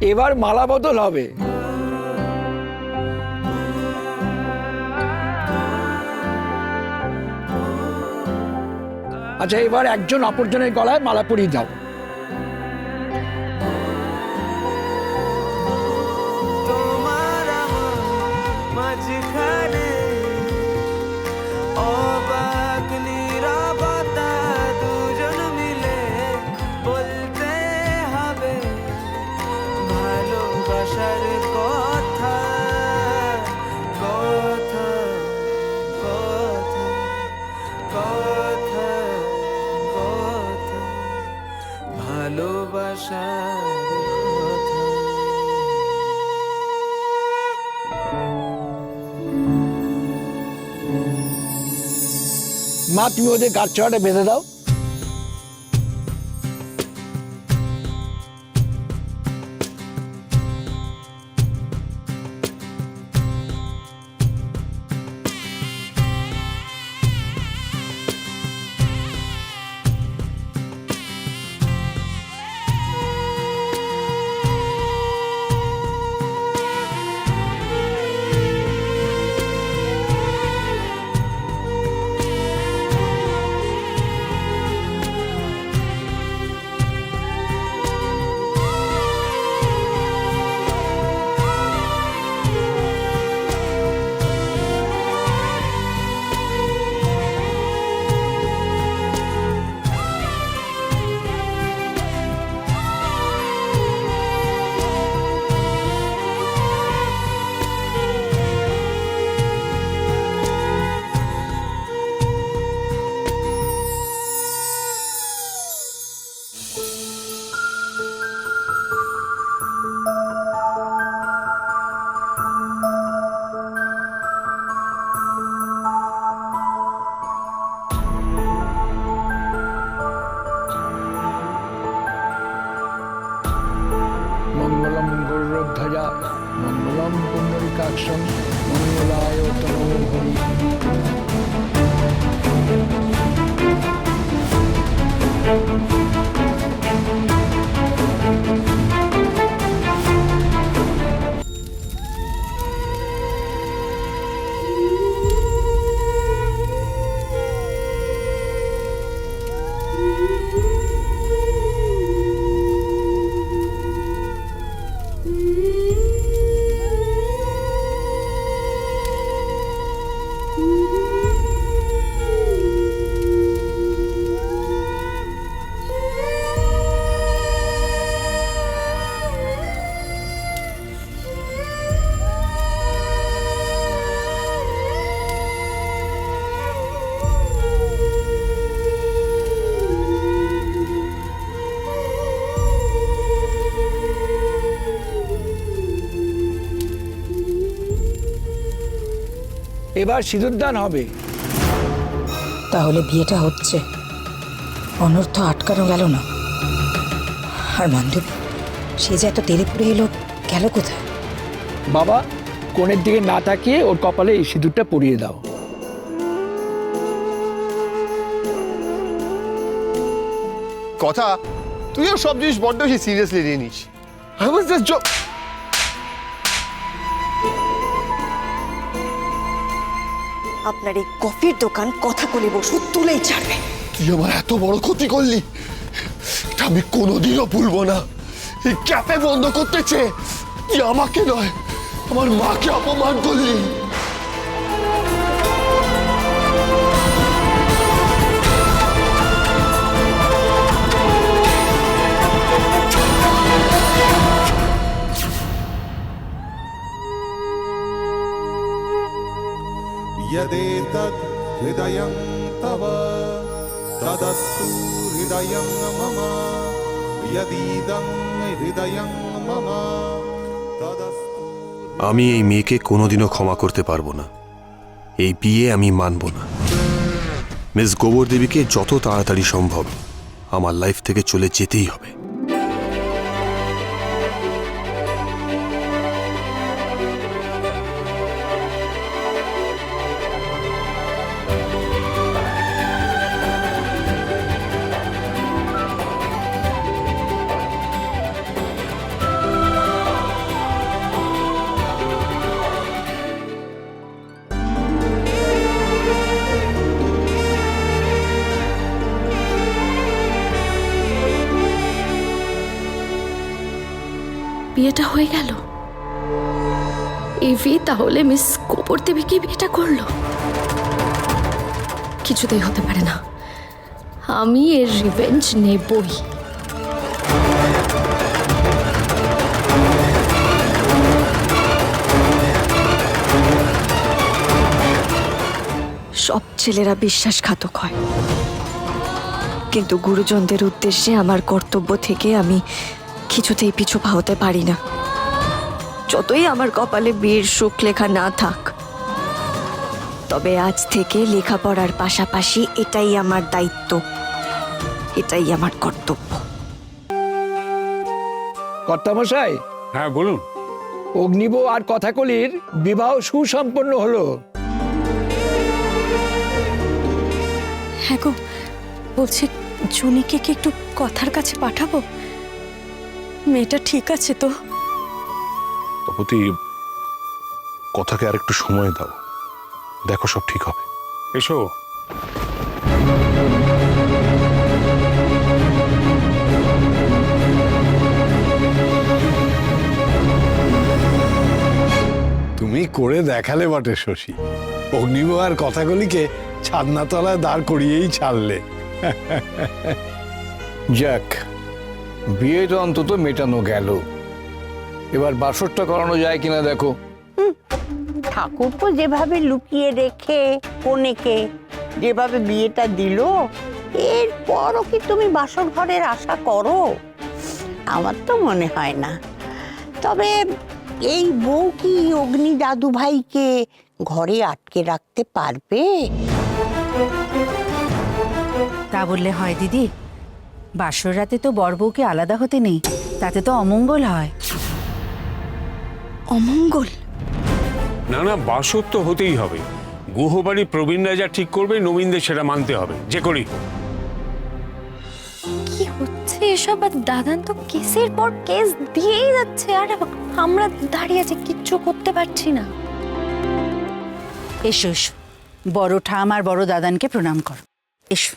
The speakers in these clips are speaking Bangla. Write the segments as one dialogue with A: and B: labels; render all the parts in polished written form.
A: এবার মালা বদল হবে। আচ্ছা, এবার একজন অপরজনের গলায় মালা পরিয়ে দাও। মা, তুমি ওদের গাছ ছড়াটা বেঁধে দাও। মঙ্গলম গৌরধ্বজা মঙ্গলম পুণ্ডরীকাক্ষং মঙ্গলায় তনু হরি। এবার সিঁদুরদান হবে।
B: তাহলে বিয়েটা হচ্ছে, অনর্থ আটকানো গেল না। আর বান্ধবী, সে যে এত তেলে পড়ে এলো, গেল কোথায়?
A: বাবা, কোণের দিকে না তাকিয়ে ওর কপালে এই সিঁদুরটা পরিয়ে দাও।
C: কথা, তুইও সব জিনিস বড্ড বেশি সিরিয়াসলি নিয়ে নিস। I was just joking.
D: আপনার এই কফির দোকান কথা বলে বসু তুলেই ছাড়বে।
C: তুই আমার এত বড় ক্ষতি করলি, এটা আমি কোনোদিনও ভুলবো না। এই ক্যাফে বন্ধ করতে চেয়ে তুই আমাকে নয়, আমার মাকে অপমান করলি।
E: यदेतद् हृदयं तव तदस्तु हृदयं मम यदीदं हृदयं मम तदस्तु।
F: আমি এই মেয়েকে কোনোদিনও ক্ষমা করতে পারবো না। এই বিয়ে আমি মানব না। মিস গোবর দেবীকে যত তাড়াতাড়ি সম্ভব আমার লাইফ থেকে চলে যেতেই হবে।
G: বিয়েটা হয়ে গেল? এভি তাহলে মিস গোবর দেবীকে বিয়েটা করলো? কিছুতেই হতে পারে না, আমি এর রিভেঞ্জ নেবই।
D: সব ছেলেরা বিশ্বাসঘাতক হয়, কিন্তু গুরুজনদের উদ্দেশ্যে আমার কর্তব্য থেকে আমি কিছুতেই পিছু পা হতে পারি না। যতই আমার কপালে বিয়ের সুখ লেখা না থাক, তবে আজ থেকে লেখাপড়ার পাশাপাশি এটাই আমার দায়িত্ব, এটাই আমার কর্তব্য।
A: কর্তামশাই,
H: হ্যাঁ বলুন।
A: অগ্নিব আর কথাকলির বিবাহ সুসম্পন্ন হলো।
D: হ্যাঁ গো, বলছি জুনিকে কি একটু কথার কাছে পাঠাবো? মেয়েটা ঠিক আছে তো?
I: তপতি, কথাকে আর একটু সময় দাও, দেখো সব ঠিক হবে।
H: এসো।
J: তুমি করে দেখালে বটে শশী। অগ্নিব আর কথাগুলিকে ছাদনাতলায় দাঁড় করিয়েই ছাড়লে।
A: যাক, বিয়েটা অন্তত মেটানো গেল। এবার বাসরটা করানো যায় কিনা দেখো।
K: ঠাকুরপো যেভাবে লুকিয়ে রেখে কনেকে যেভাবে বিয়েটা দিল, এরপরও কি তুমি বাসর ঘরের আশা করো? আমার তো মনে হয় না। তবে এই বউ কি অগ্নি দাদু ভাইকে ঘরে আটকে রাখতে পারবে?
L: তা বললে হয় দিদি? বাসর রাতে তো বর বউকে আলাদা হতে নেই, তাতে তো অমঙ্গল হয়।
D: অমঙ্গল?
H: না না, বাসর তো হতেই হবে। গুহবাড়ি প্রবীণ রাজা ঠিক করবে, নবীনদের সেটা মানতে হবে যে করি।
G: কি হচ্ছে এসব? আর দাদান তো কেসের পর কেস দিয়েই যাচ্ছে, আর আমরা দাঁড়িয়ে আছি, কিচ্ছু করতে পারছি না।
L: এসো এসো, বড় ঠাম আর বড় দাদানকে প্রণাম করো। এসো।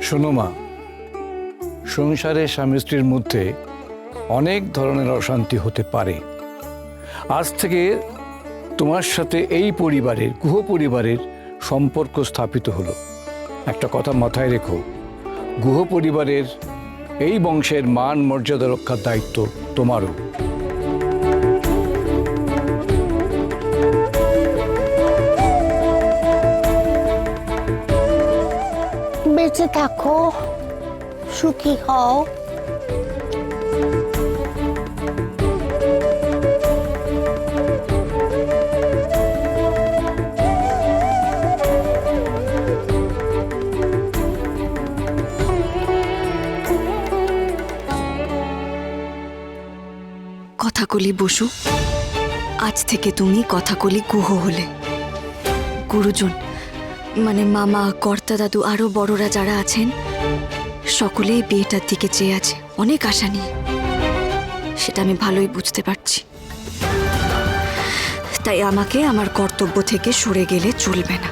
A: শোনো মা, সংসারে স্বামী স্ত্রীর মধ্যে অনেক ধরনের অশান্তি হতে পারে। আজ থেকে তোমার সাথে এই পরিবারের, গুহ পরিবারের সম্পর্ক স্থাপিত হলো। একটা কথা মাথায় রেখো, গুহ পরিবারের এই বংশের মান মর্যাদা রক্ষার দায়িত্ব তোমারও।
K: বেঁচে থাকো, সুখী হও।
D: কথাকলি বসু, আজ থেকে তুমি কথাকলি গুহ হলে। গুরুজন মানে মামা, কর্তা দাদু, আরো বড়রা যারা আছেন, সকলেই বিয়েটার দিকে চেয়ে আছে অনেক আশা নিয়ে। সেটা আমি ভালোই বুঝতে পারছি। তাই আমাকে আমার কর্তব্য থেকে সরে গেলে চলবে না।